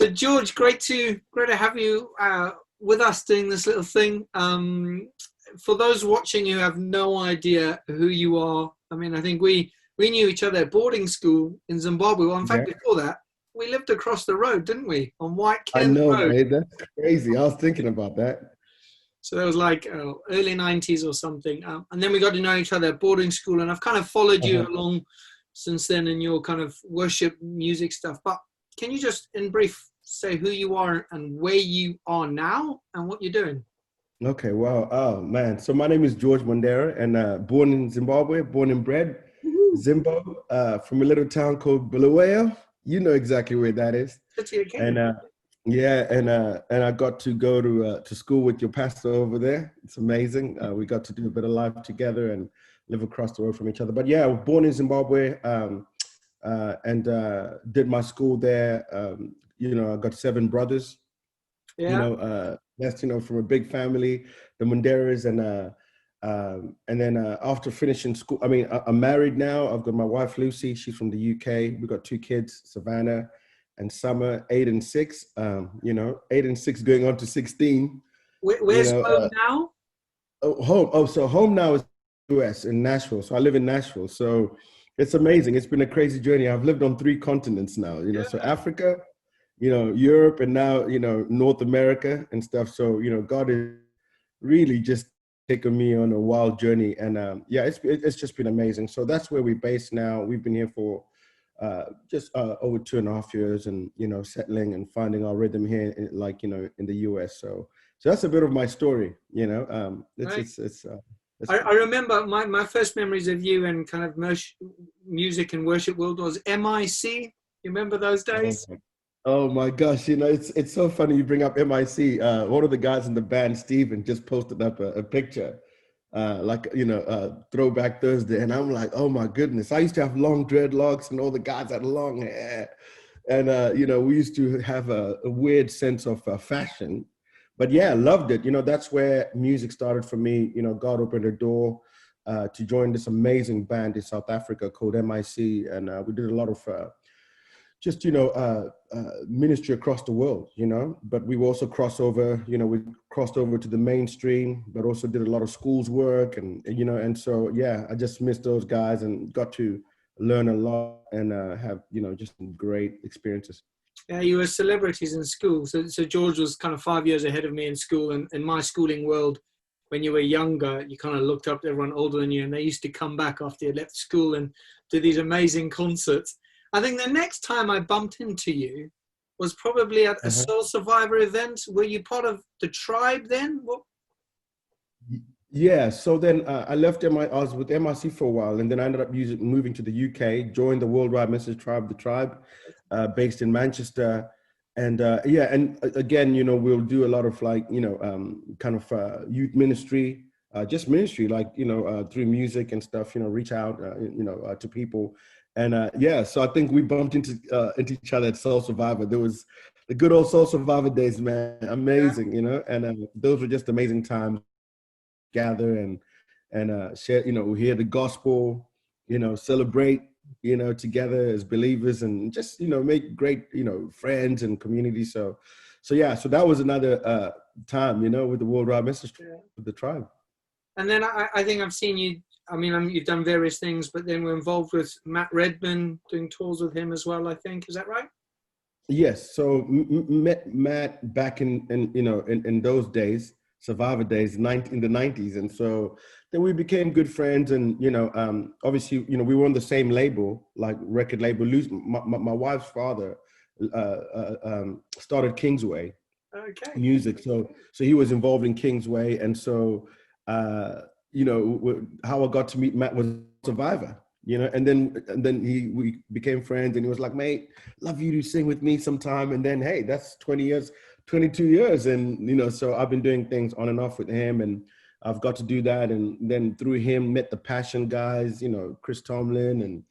So George, great to have you with us doing this little thing. For those watching who have no idea who you are, I mean, I think we knew each other at boarding school in Zimbabwe. Well, in fact, Yeah, before that, we lived across the road, didn't we, on White I Cairns know, Road? mate. That's crazy. I was thinking about that. So that was like early 90s or something. And then we got to know each other at boarding school, and I've kind of followed you Uh-huh. along since then in your kind of worship music stuff. But can you just, in brief, say who you are and where you are now and what you're doing? Okay, wow. Oh, man. So my name is George Mhondera, and born in Zimbabwe, born and bred, Woohoo. Zimbabwe, from a little town called Bulawayo. You know exactly where that is. City of And Kings. yeah, and I got to go to school with your pastor over there. It's amazing. We got to do a bit of life together and live across the road from each other. But yeah, I was born in Zimbabwe, and did my school there. I got seven brothers. Yeah. That's from a big family, the Mhonderas, and then after finishing school, I mean, I'm married now. I've got my wife Lucy. She's from the UK. We got two kids, Savannah and Summer, 8 and 6. 8 and 6 going on to 16. You Where's know, home now? home. Oh, so home now is US in Nashville. So I live in Nashville. So it's amazing. It's been a crazy journey. I've lived on three continents now. So Yeah. Africa, Europe, and now, North America and stuff. So, God is really just taken me on a wild journey. And yeah, it's just been amazing. So that's where we're based now. We've been here for just over 2.5 years and, settling and finding our rhythm here, in the US. So that's a bit of my story, Right. it's I remember my first memories of you and kind of music and worship world was MIC. You remember those oh days? my, oh my gosh, it's so funny you bring up MIC. One of the guys in the band, Steven, just posted up a picture, throwback Thursday, and I'm like, oh my goodness, I used to have long dreadlocks and all the guys had long hair, and we used to have a weird sense of fashion, but yeah, loved it. That's where music started for me. God opened a door to join this amazing band in South Africa called MIC, and we did a lot of just ministry across the world, but we also we crossed over to the mainstream, but also did a lot of schools work, and so yeah, I just missed those guys and got to learn a lot and have just great experiences. Yeah, you were celebrities in school. So George was kind of 5 years ahead of me in school. And in my schooling world, when you were younger, you kind of looked up to everyone older than you, and they used to come back after you left school and do these amazing concerts. I think the next time I bumped into you was probably at a Uh-huh. Soul Survivor event. Were you part of the tribe then? What? Yeah, so then I left I was with MIC for a while, and then I ended up moving to the UK, joined the Worldwide Message Tribe, the tribe, based in Manchester. And yeah, and again, we'll do a lot of kind of youth ministry, just ministry, through music and stuff, reach out, to people. And yeah, so I think we bumped into each other at Soul Survivor. There was the good old Soul Survivor days, man, Yeah. amazing, and those were just amazing times gather and share, hear the gospel, celebrate, together as believers and just, make great, friends and community. So yeah, so that was another time, with the Worldwide Message Yeah. with the tribe. And then I think I've seen you. I mean, you've done various things, but then we're involved with Matt Redman, doing tours with him as well, I think. Is that right? Yes. So met Matt back in those days, Survivor days, in the 90s. And so then we became good friends. And, obviously, we were on the same label, like record label. My wife's father started Kingsway Okay. Music. So he was involved in Kingsway. And so, how I got to meet Matt was Survivor. And then we became friends, and he was like, "Mate, love you to sing with me sometime." And then, hey, that's 20 years, 22 years, and so I've been doing things on and off with him, and I've got to do that. And then through him, met the Passion guys, Chris Tomlin, and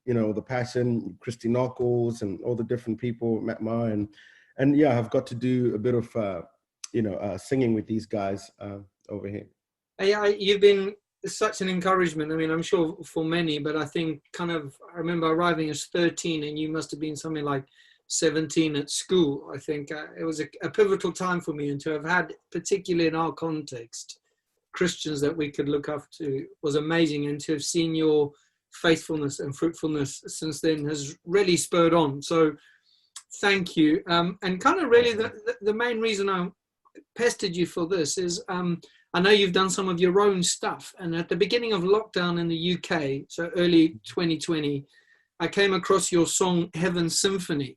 the Passion, Christy Knuckles, and all the different people, Matt Ma, and yeah, I've got to do a bit of singing with these guys over here. You've been such an encouragement. I mean, I'm sure for many, but I think I remember arriving as 13 and you must have been something like 17 at school. I think it was a pivotal time for me, and to have had, particularly in our context, Christians that we could look up to was amazing, and to have seen your faithfulness and fruitfulness since then has really spurred on. So thank you. And kind of really the main reason I pestered you for this is I know you've done some of your own stuff, and at the beginning of lockdown in the UK, so early 2020, I came across your song Heaven Symphony.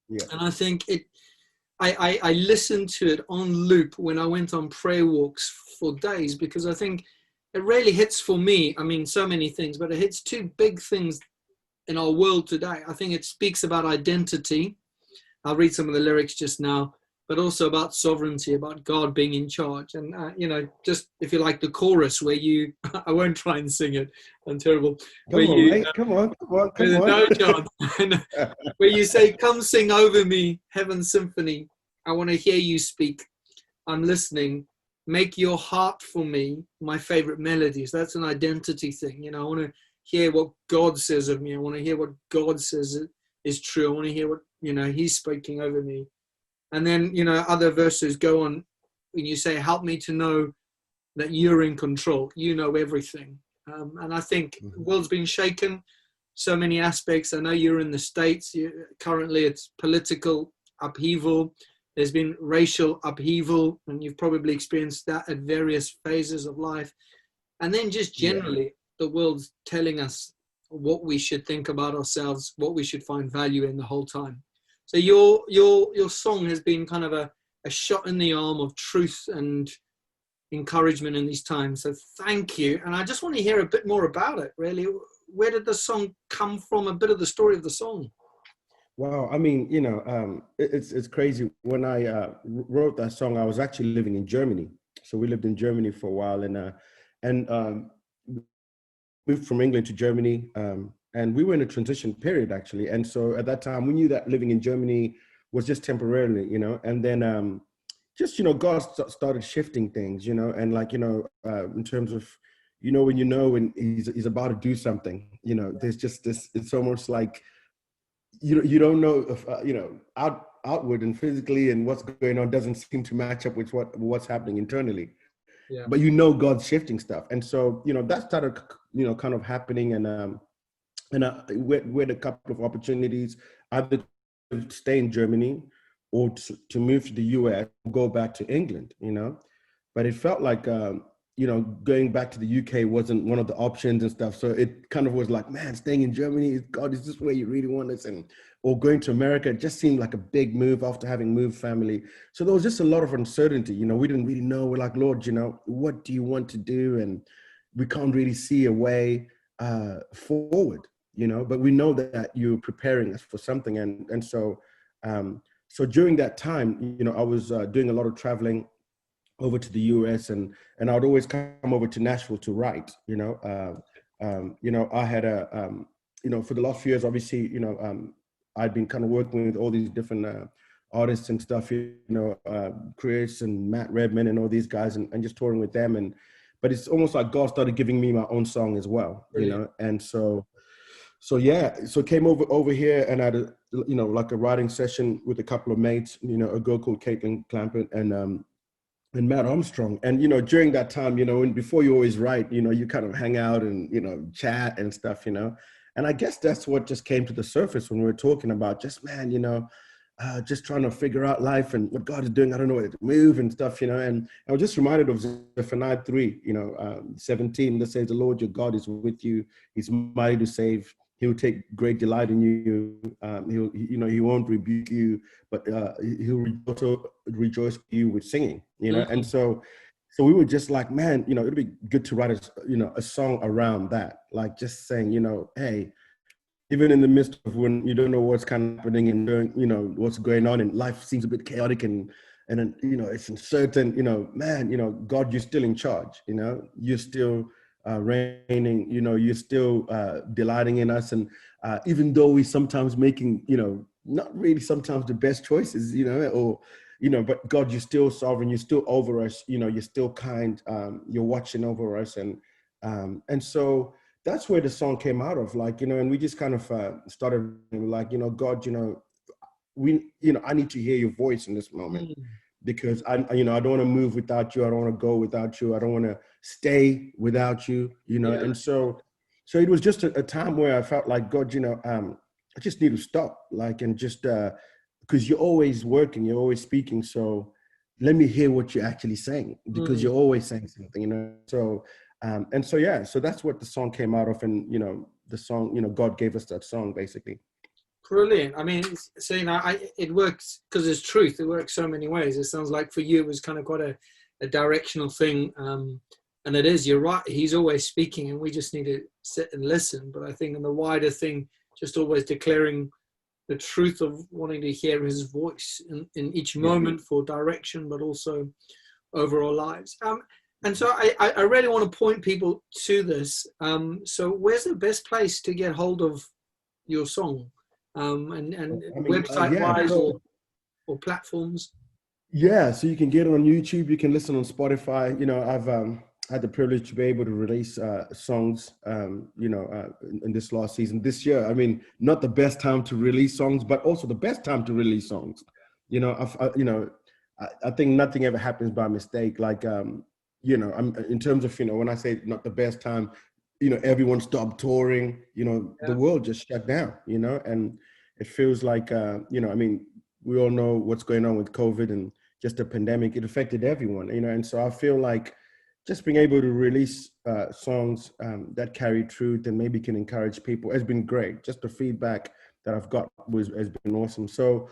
Yeah. And I think I listened to it on loop when I went on prayer walks for days, because I think it really hits for me. I mean, so many things, but it hits two big things in our world today. I think it speaks about identity. I'll read some of the lyrics just now, but also about sovereignty, about God being in charge. And, just if you like the chorus where you, I won't try and sing it, I'm terrible. Come on, mate. Come on. No chance. Where you say, come sing over me, Heaven Symphony. I want to hear you speak. I'm listening. Make your heart for me my favorite melodies. That's an identity thing. I want to hear what God says of me. I want to hear what God says is true. I want to hear what, he's speaking over me. And then, other verses go on when you say, help me to know that you're in control. You know everything. And I think the world's been shaken, so many aspects. I know you're in the States. Currently, it's political upheaval. There's been racial upheaval, and you've probably experienced that at various phases of life. And then just generally, the world's telling us what we should think about ourselves, what we should find value in the whole time. So your song has been kind of a shot in the arm of truth and encouragement in these times. So thank you. And I just want to hear a bit more about it, really. Where did the song come from? A bit of the story of the song. Wow. I mean, it's crazy. When I wrote that song, I was actually living in Germany. So we lived in Germany for a while, and moved from England to Germany. And we were in a transition period, actually. And so at that time, we knew that living in Germany was just temporarily, and then God started shifting things, and in terms of, when he's about to do something, there's just this, it's almost like, you don't know if, outward and physically and what's going on doesn't seem to match up with what's happening internally. Yeah. But God's shifting stuff. And so, that started, kind of happening. And we had a couple of opportunities, either to stay in Germany or to move to the US, go back to England, But it felt like, going back to the UK wasn't one of the options and stuff. So it kind of was like, man, staying in Germany, God, is this where you really want us? Or going to America, it just seemed like a big move after having moved family. So there was just a lot of uncertainty. We didn't really know. We're like, Lord, what do you want to do? And we can't really see a way forward. But we know that you're preparing us for something. And so during that time, I was doing a lot of traveling over to the US, and I'd always come over to Nashville to write, I had for the last few years, obviously, I'd been kind of working with all these different artists and stuff, Chris and Matt Redman and all these guys, and just touring with them. But it's almost like God started giving me my own song as well, Brilliant. And so came over here, and I had a, like a writing session with a couple of mates, a girl called Caitlin Clampett and Matt Armstrong. And, during that time, and before you always write, you kind of hang out and, chat and stuff, and I guess that's what just came to the surface when we were talking about just, man, just trying to figure out life and what God is doing. I don't know where to move and stuff, and I was just reminded of Zephaniah 3, 17, that says, the Lord your God is with you. He's mighty to save. He'll take great delight in you. He won't rebuke you, but he'll also rejoice with you with singing, Mm-hmm. And so we were just like, man, it'd be good to write a song around that, like just saying, hey, even in the midst of when you don't know what's kind of happening and what's going on and life seems a bit chaotic and it's uncertain, man, God, you're still in charge, you're still reigning, you're still delighting in us. And even though we sometimes making, not really sometimes the best choices, but God, you're still sovereign, you're still over us, you're still kind, you're watching over us. And so that's where the song came out of, like, and we just kind of started like, God, I need to hear your voice in this moment, Mm. because I don't want to move without you. I don't want to go without you. I don't want to stay without you, Yeah. And so it was just a time where I felt like, God, I just need to stop, like, and just, because you're always working, you're always speaking. So let me hear what you're actually saying, because Mm. you're always saying something, So, yeah, so that's what the song came out of. And, the song, God gave us that song, basically. Brilliant. I mean, so, it works because it's truth. It works so many ways. It sounds like for you, it was kind of quite a directional thing. And it is, you're right. He's always speaking and we just need to sit and listen. But I think in the wider thing, just always declaring the truth of wanting to hear his voice in each moment for direction, but also over our lives. And so I really want to point people to this. So where's the best place to get hold of your song? And website wise, or platforms? Yeah, so you can get it on YouTube. You can listen on Spotify. I've had the privilege to be able to release songs, in this last season. This year, I mean, not the best time to release songs, but also the best time to release songs. I think nothing ever happens by mistake. Like, I'm in terms of, when I say not the best time, everyone stopped touring. The world just shut down. And it feels like, I mean, we all know what's going on with COVID and just the pandemic. It affected everyone, and so I feel like just being able to release songs that carry truth and maybe can encourage people has been great. Just the feedback that I've got has been awesome. So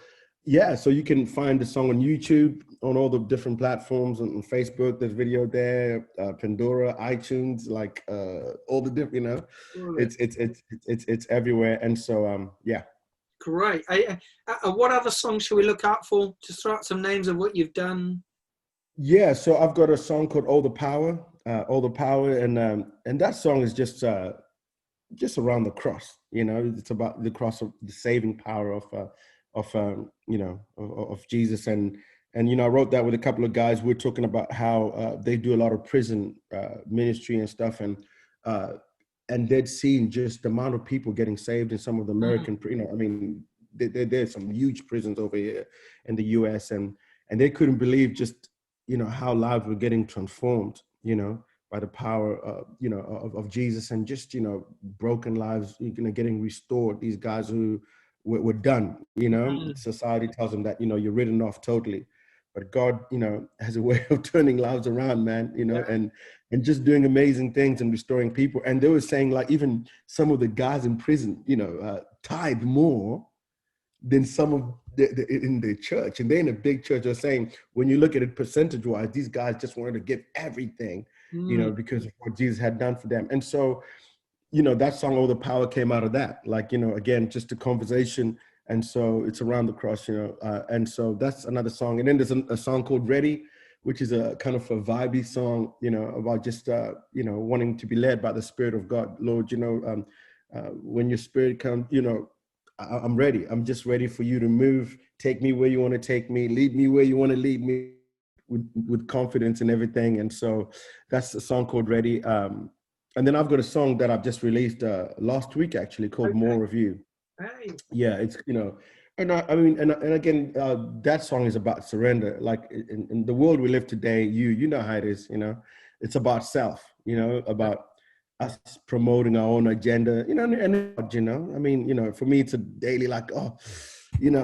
yeah, so you can find the song on YouTube, on all the different platforms, on Facebook, there's video there, Pandora, iTunes, like all the different, it's everywhere. And so yeah. Great. What other songs should we look out for? Just throw out some names of what you've done. Yeah, so I've got a song called All the Power, and that song is just around the cross. It's about the cross, of the saving power of Jesus. And I wrote that with a couple of guys. We're talking about how they do a lot of prison ministry and stuff, and they'd seen just the amount of people getting saved in some of the American, I mean, there's some huge prisons over here in the US, and they couldn't believe just, how lives were getting transformed, by the power, of Jesus, and just, broken lives, getting restored. These guys who were done, society tells them that, you're written off totally. But God, has a way of turning lives around, man, and just doing amazing things and restoring people. And they were saying, like, even some of the guys in prison, tithe more than some of in the church. And they're in a big church. They're saying, when you look at it percentage-wise, these guys just wanted to give everything, because of what Jesus had done for them. And so, that song, All the Power, came out of that. Like, again, just a conversation. And so it's around the cross, and so that's another song. And then there's a song called Ready, which is a kind of a vibey song, about just, wanting to be led by the Spirit of God. Lord, when your Spirit comes, I'm ready. I'm just ready for you to move. Take me where you want to take me. Lead me where you want to lead me, with confidence and everything. And so that's a song called Ready. And then I've got a song that I've just released last week, actually, called More of You. Hey. Yeah, it's, and I mean, and again, that song is about surrender. Like in the world we live today, you know how it is, it's about self, about us promoting our own agenda, I mean, for me, it's a daily, like, I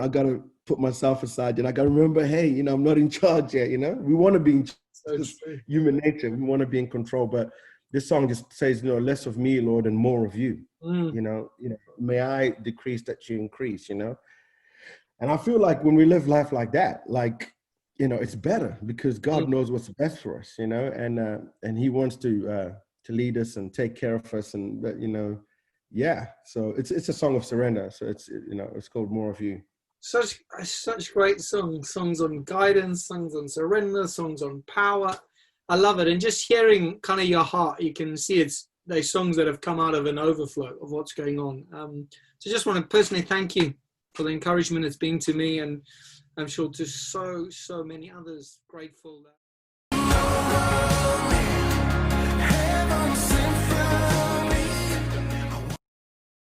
got to put myself aside, and I got to remember, hey, I'm not in charge yet, we want to be in charge. So human nature. We want to be in control, but this song just says, less of me, Lord, and more of you. May I decrease that you increase, And I feel like when we live life like that, like, it's better because God knows what's best for us, and He wants to lead us and take care of us, and yeah. So it's a song of surrender. So it's called More of You. Such great songs on guidance, songs on surrender, songs on power. I love it. And just hearing kind of your heart, you can see they're songs that have come out of an overflow of what's going on. So just want to personally thank you for the encouragement it's been to me, and I'm sure to so many others. Grateful that